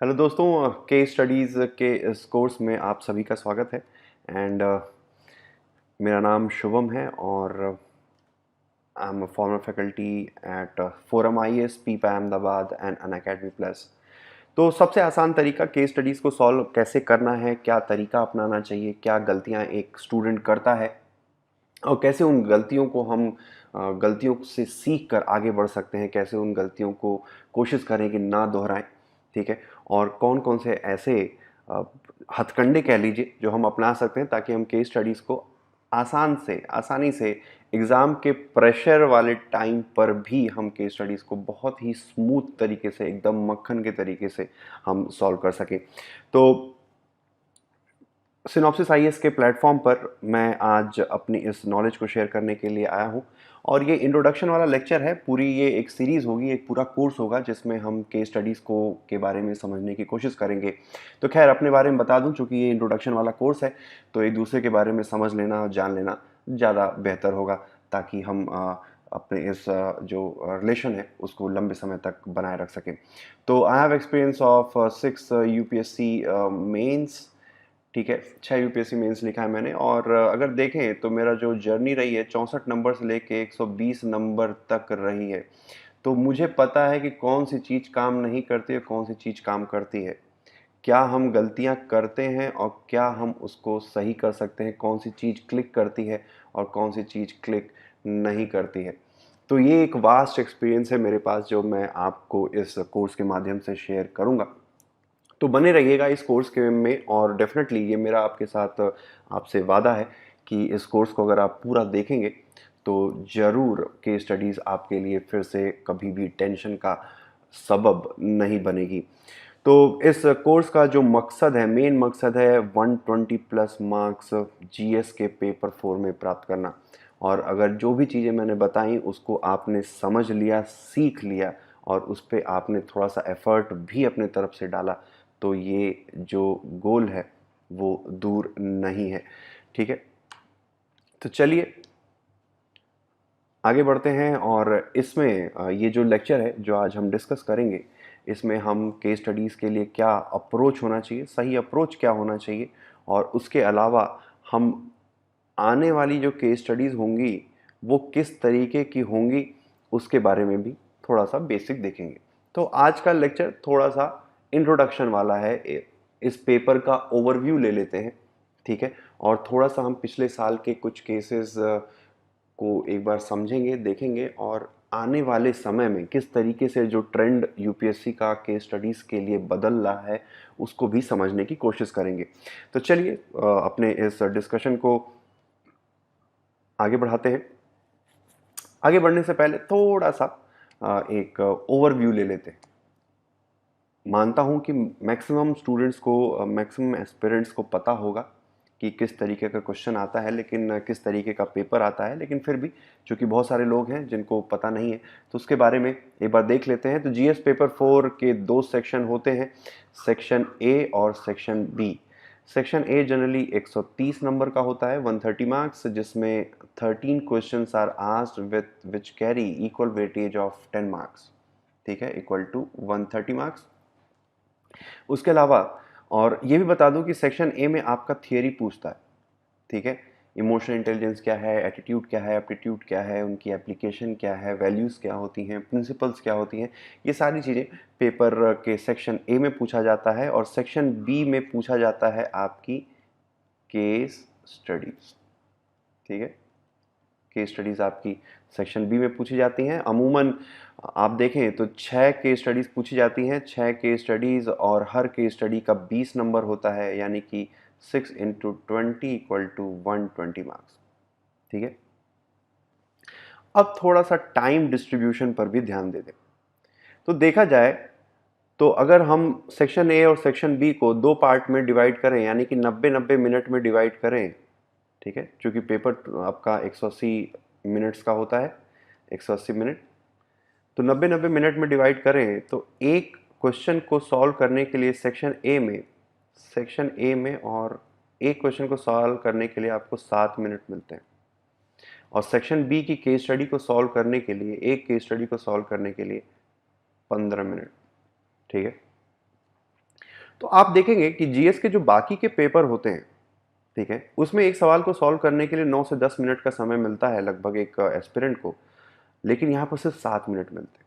Hello दोस्तों, case studies के इस कोर्स में आप सभी का स्वागत है। एंड मेरा नाम शुभम है और I am a former faculty at forum IAS पीपा अहमदाबाद एंड अनअकैडमी प्लस। तो सबसे आसान तरीका केस स्टडीज़ को सॉल्व कैसे करना है, क्या तरीका अपनाना चाहिए, क्या गलतियां एक स्टूडेंट करता है और कैसे उन गलतियों को हम गलतियों से सीख कर आगे बढ़ सकते हैं, कैसे उन गलतियों को कोशिश करें कि ना दोहराएं। ठीक है। और कौन कौन से ऐसे अ, हथकंडे कह लीजिए जो हम अपना सकते हैं ताकि हम केस स्टडीज़ को आसानी से एग्ज़ाम के प्रेशर वाले टाइम पर भी हम केस स्टडीज़ को बहुत ही स्मूथ तरीके से, एकदम मक्खन के तरीके से हम सॉल्व कर सकें। तो सिनॉप्सिस आईएएस के प्लेटफॉर्म पर मैं आज अपनी इस नॉलेज को शेयर करने के लिए आया हूँ। और ये इंट्रोडक्शन वाला लेक्चर है, पूरी ये एक सीरीज़ होगी, एक पूरा कोर्स होगा जिसमें हम केस स्टडीज़ को के बारे में समझने की कोशिश करेंगे। तो खैर अपने बारे में बता दूं, चूँकि ये इंट्रोडक्शन वाला कोर्स है तो एक दूसरे के बारे में समझ लेना, जान लेना ज़्यादा बेहतर होगा, ताकि हम अपने इस जो रिलेशन है उसको लंबे समय तक बनाए रख सकें। तो I have experience of 6 UPSC mains. ठीक है, 6 यूपीएससी मेंस लिखा है मैंने। और अगर देखें तो मेरा जो जर्नी रही है 64 नंबर से लेके 120 नंबर तक रही है। तो मुझे पता है कि कौन सी चीज़ काम नहीं करती है, कौन सी चीज़ काम करती है, क्या हम गलतियां करते हैं और क्या हम उसको सही कर सकते हैं, कौन सी चीज़ क्लिक करती है और कौन सी चीज़ क्लिक नहीं करती है। तो ये एक वास्ट एक्सपीरियंस है मेरे पास जो मैं आपको इस कोर्स के माध्यम से शेयर करूंगा। तो बने रहिएगा इस कोर्स के में। और डेफिनेटली ये मेरा आपके साथ आपसे वादा है कि इस कोर्स को अगर आप पूरा देखेंगे तो ज़रूर केस स्टडीज़ आपके लिए फिर से कभी भी टेंशन का सबब नहीं बनेगी। तो इस कोर्स का जो मकसद है, मेन मकसद है 120 प्लस मार्क्स जीएस के पेपर 4 में प्राप्त करना। और अगर जो भी चीज़ें मैंने बताई उसको आपने समझ लिया, सीख लिया और उस पर आपने थोड़ा सा एफर्ट भी अपने तरफ से डाला, तो ये जो गोल है वो दूर नहीं है। ठीक है। तो चलिए आगे बढ़ते हैं। और इसमें ये जो लेक्चर है जो आज हम डिस्कस करेंगे, इसमें हम केस स्टडीज़ के लिए क्या अप्रोच होना चाहिए, सही अप्रोच क्या होना चाहिए, और उसके अलावा हम आने वाली जो केस स्टडीज़ होंगी वो किस तरीके की होंगी उसके बारे में भी थोड़ा सा बेसिक देखेंगे। तो आज का लेक्चर थोड़ा सा इंट्रोडक्शन वाला है, इस पेपर का ओवरव्यू ले लेते हैं। ठीक है। और थोड़ा सा हम पिछले साल के कुछ केसेस को एक बार समझेंगे, देखेंगे, और आने वाले समय में किस तरीके से जो ट्रेंड यूपीएससी का केस स्टडीज़ के लिए बदल रहा है उसको भी समझने की कोशिश करेंगे। तो चलिए अपने इस डिस्कशन को आगे बढ़ाते हैं। आगे बढ़ने से पहले थोड़ा सा एक ओवरव्यू ले लेते हैं। मानता हूं कि मैक्सिमम स्टूडेंट्स को, मैक्सिमम एस्पिरेंट्स को पता होगा कि किस तरीके का क्वेश्चन आता है, लेकिन किस तरीके का पेपर आता है, लेकिन फिर भी चूंकि बहुत सारे लोग हैं जिनको पता नहीं है तो उसके बारे में एक बार देख लेते हैं। तो जीएस पेपर 4 के दो सेक्शन होते हैं, सेक्शन ए और section B. Section A generally 130 number का होता है, 130 मार्क्स, जिसमें 13 questions are asked with which carry equal weightage of 10 marks. ठीक है, इक्वल टू 130 मार्क्स। उसके अलावा और ये भी बता दूं कि सेक्शन ए में आपका थियरी पूछता है। ठीक है, इमोशनल इंटेलिजेंस क्या है, एटीट्यूड क्या है, एप्टीट्यूड क्या है, उनकी एप्लीकेशन क्या है, वैल्यूज़ क्या होती हैं, प्रिंसिपल्स क्या होती हैं, ये सारी चीज़ें पेपर के सेक्शन ए में पूछा जाता है। और सेक्शन बी में पूछा जाता है आपकी केस स्टडीज। ठीक है, केस स्टडीज़ आपकी सेक्शन बी में पूछी जाती हैं। अमूमन आप देखें तो 6 केस स्टडीज़ पूछी जाती हैं, 6 केस स्टडीज़, और हर केस स्टडी का 20 नंबर होता है, यानी कि 6 इंटू 20 इक्वल टू 120 मार्क्स। ठीक है। अब थोड़ा सा टाइम डिस्ट्रीब्यूशन पर भी ध्यान दे दें। तो देखा जाए तो अगर हम सेक्शन ए और सेक्शन बी को दो पार्ट में डिवाइड करें, यानी कि 90-90 मिनट में डिवाइड करें। ठीक है, क्योंकि पेपर आपका 180 मिनट्स का होता है, 180 मिनट, तो 90-90 मिनट में डिवाइड करें तो एक क्वेश्चन को सॉल्व करने के लिए सेक्शन ए में और एक क्वेश्चन को सॉल्व करने के लिए आपको 7 मिनट मिलते हैं। और सेक्शन बी की केस स्टडी को सॉल्व करने के लिए, एक केस स्टडी को सॉल्व करने के लिए 15 मिनट। ठीक है। तो आप देखेंगे कि जीएस के जो बाकी के पेपर होते हैं, ठीक है, उसमें एक सवाल को सॉल्व करने के लिए 9 से 10 मिनट का समय मिलता है लगभग एक एस्पिरेंट को, लेकिन यहाँ पर सिर्फ 7 मिनट मिलते हैं,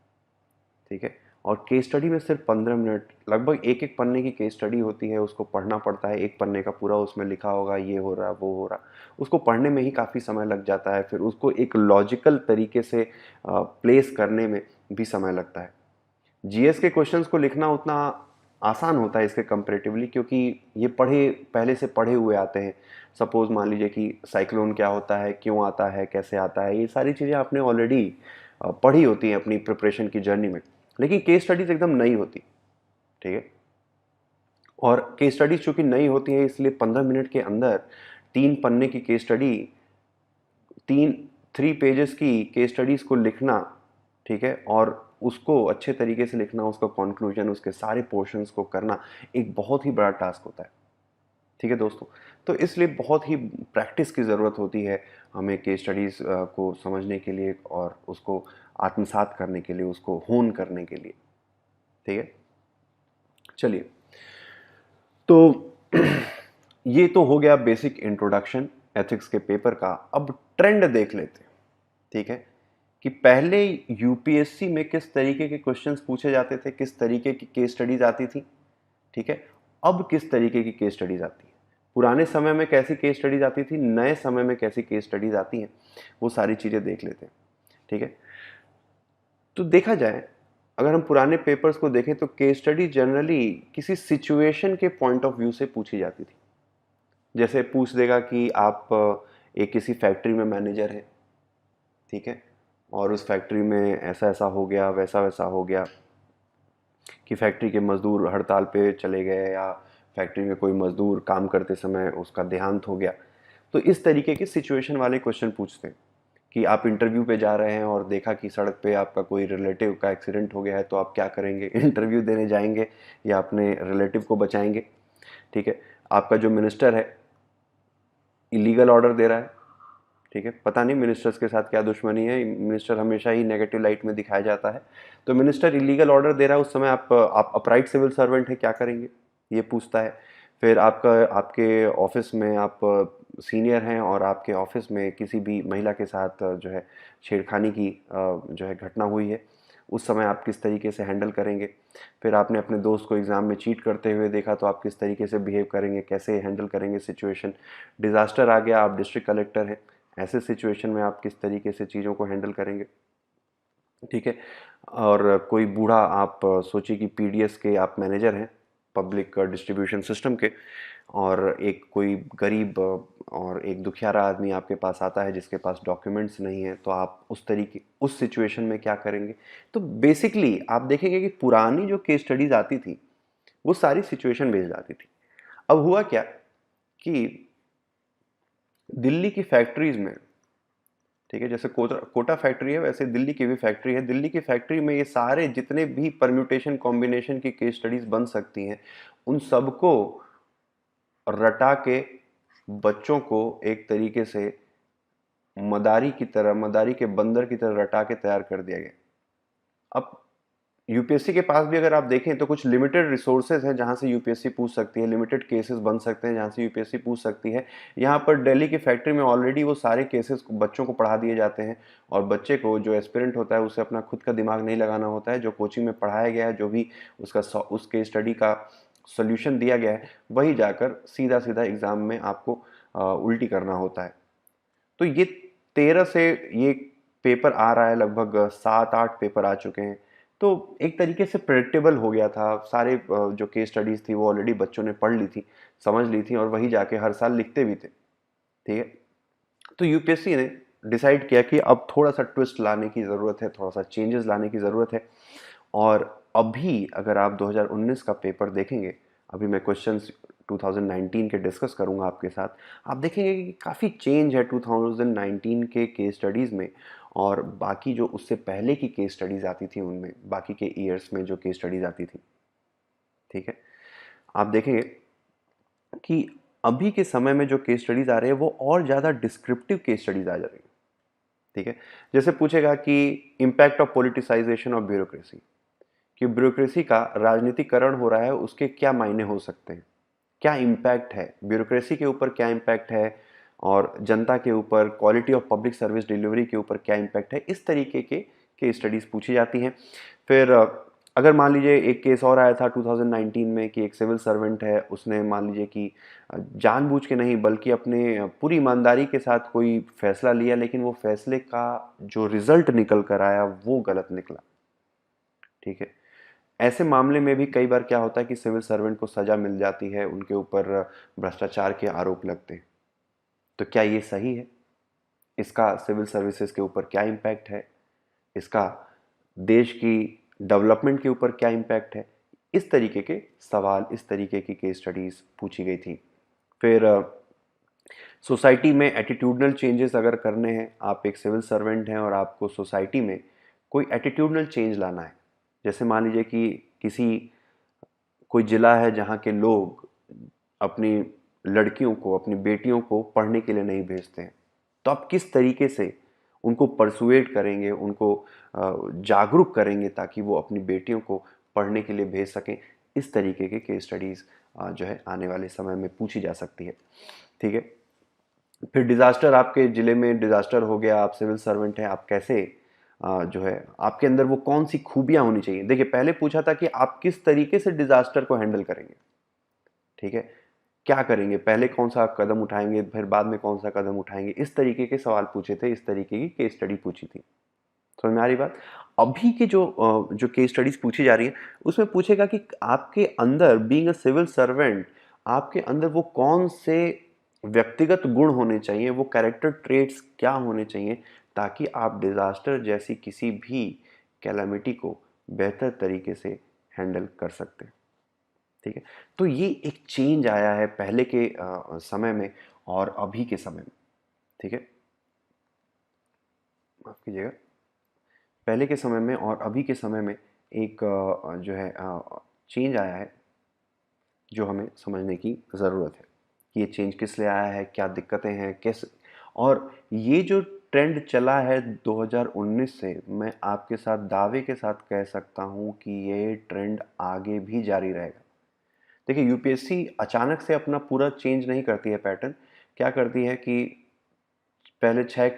ठीक है। और केस स्टडी में सिर्फ 15 मिनट, लगभग एक एक पन्ने की केस स्टडी होती है, उसको पढ़ना पड़ता है, एक पन्ने का पूरा उसमें लिखा होगा, ये हो रहा वो हो रहा, उसको पढ़ने में ही काफ़ी समय लग जाता है, फिर उसको एक लॉजिकल तरीके से प्लेस करने में भी समय लगता है। जीएस के क्वेश्चंस को लिखना उतना आसान होता है इसके कंपेरेटिवली, क्योंकि ये पहले से पढ़े हुए आते हैं। सपोज मान लीजिए कि साइक्लोन क्या होता है, क्यों आता है, कैसे आता है, ये सारी चीज़ें आपने ऑलरेडी पढ़ी होती हैं अपनी प्रिपरेशन की जर्नी में। लेकिन केस स्टडीज एकदम नई होती, ठीक है। और केस स्टडीज चूंकि नई होती है, इसलिए 15 मिनट के अंदर 3 पन्ने की केस स्टडी, 3 पेजेस की केस स्टडीज को लिखना, ठीक है, और उसको अच्छे तरीके से लिखना, उसका कंक्लूजन, उसके सारे पोर्शंस को करना एक बहुत ही बड़ा टास्क होता है, ठीक है दोस्तों। तो इसलिए बहुत ही प्रैक्टिस की ज़रूरत होती है हमें केस स्टडीज़ को समझने के लिए और उसको आत्मसात करने के लिए, उसको होन करने के लिए, ठीक है। चलिए, तो ये तो हो गया बेसिक इंट्रोडक्शन एथिक्स के पेपर का। अब ट्रेंड देख लेते हैं, ठीक है, कि पहले यूपीएससी में किस तरीके के क्वेश्चंस पूछे जाते थे, किस तरीके की केस स्टडीज आती थी, ठीक है। अब किस तरीके की केस स्टडीज आती है, पुराने समय में कैसी केस स्टडीज आती थी, नए समय में कैसी केस स्टडीज आती हैं, वो सारी चीज़ें देख लेते हैं, ठीक है। तो देखा जाए, अगर हम पुराने पेपर्स को देखें तो केस स्टडी जनरली किसी सिचुएशन के पॉइंट ऑफ व्यू से पूछी जाती थी। जैसे पूछ देगा कि आप एक किसी फैक्ट्री में मैनेजर हैं, ठीक है, और उस फैक्ट्री में ऐसा ऐसा हो गया, वैसा वैसा हो गया, कि फैक्ट्री के मजदूर हड़ताल पे चले गए, या फैक्ट्री में कोई मजदूर काम करते समय उसका देहांत हो गया। तो इस तरीके के सिचुएशन वाले क्वेश्चन पूछते हैं कि आप इंटरव्यू पे जा रहे हैं और देखा कि सड़क पे आपका कोई रिलेटिव का एक्सीडेंट हो गया है, तो आप क्या करेंगे? इंटरव्यू देने जाएंगे या अपने रिलेटिव को बचाएंगे, ठीक है। आपका जो मिनिस्टर है इलीगल ऑर्डर दे रहा है, ठीक है, पता नहीं मिनिस्टर्स के साथ क्या दुश्मनी है, मिनिस्टर हमेशा ही नेगेटिव लाइट में दिखाया जाता है। तो मिनिस्टर इलीगल ऑर्डर दे रहा है, उस समय आप अपराइट सिविल सर्वेंट है, क्या करेंगे, ये पूछता है। फिर आपके ऑफिस में आप सीनियर हैं और आपके ऑफिस में किसी भी महिला के साथ जो है छेड़खानी की जो है घटना हुई है, उस समय आप किस तरीके से हैंडल करेंगे। फिर आपने अपने दोस्त को एग्ज़ाम में चीट करते हुए देखा, तो आप किस तरीके से बिहेव करेंगे, कैसे हैंडल करेंगे सिचुएशन। डिज़ास्टर आ गया, आप डिस्ट्रिक्ट कलेक्टर हैं, ऐसे सिचुएशन में आप किस तरीके से चीज़ों को हैंडल करेंगे, ठीक है। और कोई बूढ़ा, आप सोचिए कि पीडीएस के आप मैनेजर हैं, पब्लिक डिस्ट्रीब्यूशन सिस्टम के, और एक कोई गरीब और एक दुखियारा आदमी आपके पास आता है जिसके पास डॉक्यूमेंट्स नहीं है, तो आप उस सिचुएशन में क्या करेंगे। तो बेसिकली आप देखेंगे कि पुरानी जो केस स्टडीज आती थी वो सारी सिचुएशन बेस्ड आती थी। अब हुआ क्या कि दिल्ली की फैक्ट्रीज में, ठीक है, जैसे कोटा फैक्ट्री है, वैसे दिल्ली की भी फैक्ट्री है। दिल्ली की फैक्ट्री में ये सारे जितने भी परम्यूटेशन कॉम्बिनेशन की केस स्टडीज बन सकती हैं, उन सबको रटा के बच्चों को एक तरीके से मदारी के बंदर की तरह रटा के तैयार कर दिया गया। अब यूपीएससी के पास भी अगर आप देखें तो कुछ लिमिटेड रिसोर्सेज हैं जहां से यूपीएससी पूछ सकती है, लिमिटेड केसेस बन सकते हैं जहां से यूपीएससी पूछ सकती है। यहाँ पर दिल्ली की फैक्ट्री में ऑलरेडी वो सारे केसेस बच्चों को पढ़ा दिए जाते हैं, और बच्चे को, जो एस्पिरेंट होता है, उसे अपना खुद का दिमाग नहीं लगाना होता है। जो कोचिंग में पढ़ाया गया है, जो भी उस केस स्टडी का सोल्यूशन दिया गया है, वही जाकर सीधा सीधा एग्जाम में आपको उल्टी करना होता है। तो ये 13 से ये पेपर आ रहा है, लगभग 7-8 पेपर आ चुके हैं। तो एक तरीके से प्रेडिक्टेबल हो गया था, सारे जो केस स्टडीज थी वो ऑलरेडी बच्चों ने पढ़ ली थी, समझ ली थी, और वही जाके हर साल लिखते भी थे, ठीक है। तो यूपीएससी ने डिसाइड किया कि अब थोड़ा सा ट्विस्ट लाने की ज़रूरत है, थोड़ा सा चेंजेस लाने की ज़रूरत है। और अभी अगर आप 2019 का पेपर देखेंगे, अभी मैं क्वेश्चंस 2019 के डिस्कस करूंगा आपके साथ, आप देखेंगे कि काफ़ी चेंज है 2019 के केस स्टडीज़ में, और बाकी जो उससे पहले की केस स्टडीज़ आती थी उनमें, बाकी के ईयर्स में जो केस स्टडीज़ आती थी, ठीक है। आप देखेंगे कि अभी के समय में जो केस स्टडीज़ आ रहे हैं वो और ज़्यादा डिस्क्रिप्टिव केस स्टडीज़ आ जा रही है, ठीक है। जैसे पूछेगा कि impact of politicisation of bureaucracy, कि ब्यूरोक्रेसी का राजनीतिकरण हो रहा है, उसके क्या मायने हो सकते हैं, क्या इम्पैक्ट है ब्यूरोक्रेसी के ऊपर, क्या इम्पैक्ट है और जनता के ऊपर, quality of public service delivery के ऊपर क्या इम्पैक्ट है, इस तरीके के स्टडीज़ पूछी जाती हैं। फिर अगर मान लीजिए एक केस और आया था 2019 में कि एक सिविल सर्वेंट है, उसने मान लीजिए कि जानबूझ के नहीं बल्कि अपने पूरी ईमानदारी के साथ कोई फैसला लिया, लेकिन वो फैसले का जो रिजल्ट निकल कर आया वो गलत निकला। ठीक है, ऐसे मामले में भी कई बार क्या होता है कि सिविल सर्वेंट को सजा मिल जाती है, उनके ऊपर भ्रष्टाचार के आरोप लगते हैं। तो क्या ये सही है? इसका सिविल सर्विसेज के ऊपर क्या इम्पैक्ट है? इसका देश की डेवलपमेंट के ऊपर क्या इम्पैक्ट है? इस तरीके के सवाल, इस तरीके की केस स्टडीज पूछी गई थी। फिर सोसाइटी में एटीट्यूडनल चेंजेस अगर करने हैं, आप एक सिविल सर्वेंट हैं और आपको सोसाइटी में कोई एटीट्यूडनल चेंज लाना है, जैसे मान लीजिए कि किसी कोई जिला है जहाँ के लोग अपनी लड़कियों को, अपनी बेटियों को पढ़ने के लिए नहीं भेजते हैं, तो आप किस तरीके से उनको परसुएट करेंगे, उनको जागरूक करेंगे ताकि वो अपनी बेटियों को पढ़ने के लिए भेज सकें। इस तरीके के केस स्टडीज़ जो है आने वाले समय में पूछी जा सकती है। ठीक है, फिर डिज़ास्टर, आपके ज़िले में डिज़ास्टर हो गया, आप सिविल सर्वेंट हैं, आप कैसे जो है आपके अंदर वो कौन सी खूबियाँ होनी चाहिए। देखिए, पहले पूछा था कि आप किस तरीके से डिज़ास्टर को हैंडल करेंगे। ठीक है, क्या करेंगे, पहले कौन सा कदम उठाएंगे, फिर बाद में कौन सा कदम उठाएंगे, इस तरीके के सवाल पूछे थे, इस तरीके की केस स्टडी पूछी थी। समझ में आ रही बात? अभी के जो केस स्टडीज पूछी जा रही है, उसमें पूछेगा कि आपके अंदर बीइंग अ सिविल सर्वेंट, आपके अंदर वो कौन से व्यक्तिगत गुण होने चाहिए, वो कैरेक्टर ट्रेट्स क्या होने चाहिए ताकि आप डिजास्टर जैसी किसी भी कैलामिटी को बेहतर तरीके से हैंडल कर सकते हैं। ठीक है, तो ये एक चेंज आया है पहले के समय में और अभी के समय में। ठीक है, माफ कीजिएगा, पहले के समय में और अभी के समय में एक जो है चेंज आया है जो हमें समझने की ज़रूरत है कि ये चेंज किस लिए आया है, क्या दिक्कतें हैं, कैसे। और ये जो ट्रेंड चला है 2019 से, मैं आपके साथ दावे के साथ कह सकता हूँ कि ये ट्रेंड आगे भी जारी रहेगा। देखिए, यूपीएससी अचानक से अपना पूरा चेंज नहीं करती है पैटर्न। क्या करती है कि पहले छः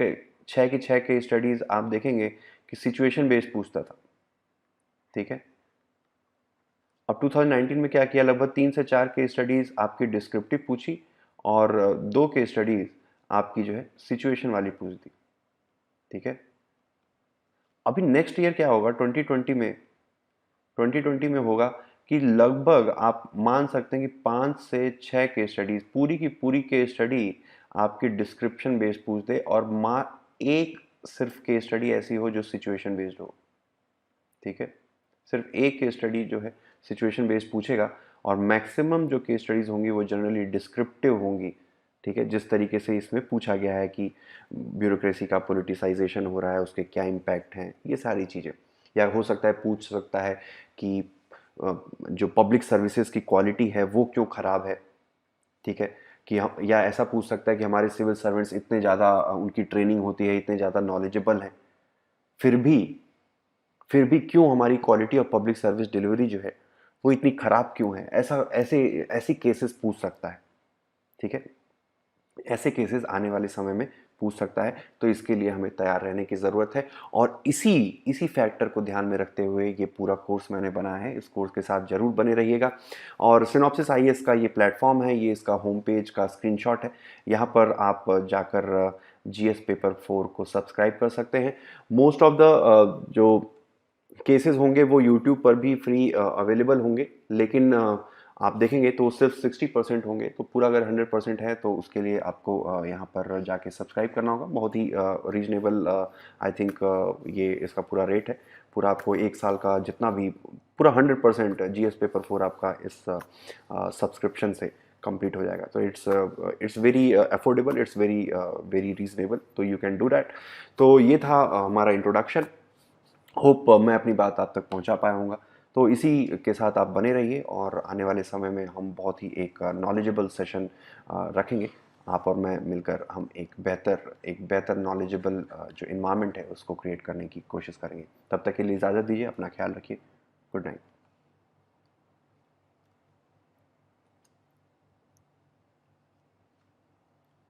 के स्टडीज़ आप देखेंगे कि सिचुएशन बेस्ड पूछता था। ठीक है, अब 2019 में क्या किया, लगभग 3 से 4 केस स्टडीज आपकी डिस्क्रिप्टिव पूछी और 2 केस स्टडीज आपकी जो है सिचुएशन वाली पूछ दी। ठीक है, अभी नेक्स्ट ईयर क्या होगा 2020 में होगा कि लगभग आप मान सकते हैं कि 5 से 6 केस स्टडीज, पूरी की पूरी केस स्टडी आपकी डिस्क्रिप्शन बेस्ड पूछ दे और एक सिर्फ केस स्टडी ऐसी हो जो सिचुएशन बेस्ड हो। ठीक है, सिर्फ एक केस स्टडी जो है सिचुएशन बेस्ड पूछेगा और मैक्सिमम जो केस स्टडीज होंगी वो जनरली डिस्क्रिप्टिव होंगी। ठीक है, जिस तरीके से इसमें पूछा गया है कि ब्यूरोक्रेसी का पोलिटिसाइजेशन हो रहा है, उसके क्या इम्पैक्ट हैं, ये सारी चीज़ें। या हो सकता है पूछ सकता है कि जो पब्लिक सर्विसेज की क्वालिटी है वो क्यों ख़राब है। ठीक है, कि हम, या ऐसा पूछ सकता है कि हमारे सिविल सर्वेंट्स इतने ज़्यादा उनकी ट्रेनिंग होती है, इतने ज़्यादा नॉलेजेबल हैं, फिर भी फिर भी क्यों हमारी quality of public service delivery जो है वो इतनी खराब क्यों है। ऐसा ऐसे ऐसी केसेस पूछ सकता है। ठीक है, ऐसे केसेस आने वाले समय में पूछ सकता है, तो इसके लिए हमें तैयार रहने की ज़रूरत है। और इसी इसी फैक्टर को ध्यान में रखते हुए ये पूरा कोर्स मैंने बनाया है। इस कोर्स के साथ ज़रूर बने रहिएगा। और सिनॉप्सिस आईएएस का ये प्लेटफॉर्म है, ये इसका होम पेज का स्क्रीनशॉट है। यहाँ पर आप जाकर जीएस पेपर 4 को सब्सक्राइब कर सकते हैं। मोस्ट ऑफ द जो केसेस होंगे वो यूट्यूब पर भी फ्री अवेलेबल होंगे, लेकिन आप देखेंगे तो सिर्फ 60% होंगे। तो पूरा अगर 100% है तो उसके लिए आपको यहाँ पर जाके सब्सक्राइब करना होगा। बहुत ही रीजनेबल आई थिंक ये इसका पूरा रेट है। पूरा आपको 1 साल का जितना भी पूरा 100% जीएस पेपर 4 आपका इस सब्सक्रिप्शन से कंप्लीट हो जाएगा। तो it's very affordable, it's very very reasonable, तो यू कैन डू दैट। तो ये था हमारा इंट्रोडक्शन। होप मैं अपनी बात आप तक पहुंचा पाया हूँगा। तो इसी के साथ आप बने रहिए और आने वाले समय में हम बहुत ही एक नॉलेजेबल सेशन रखेंगे। आप और मैं मिलकर हम एक बेहतर नॉलेजेबल जो इन्वायरमेंट है उसको क्रिएट करने की कोशिश करेंगे। तब तक के लिए इजाज़त दीजिए, अपना ख्याल रखिए। Good night.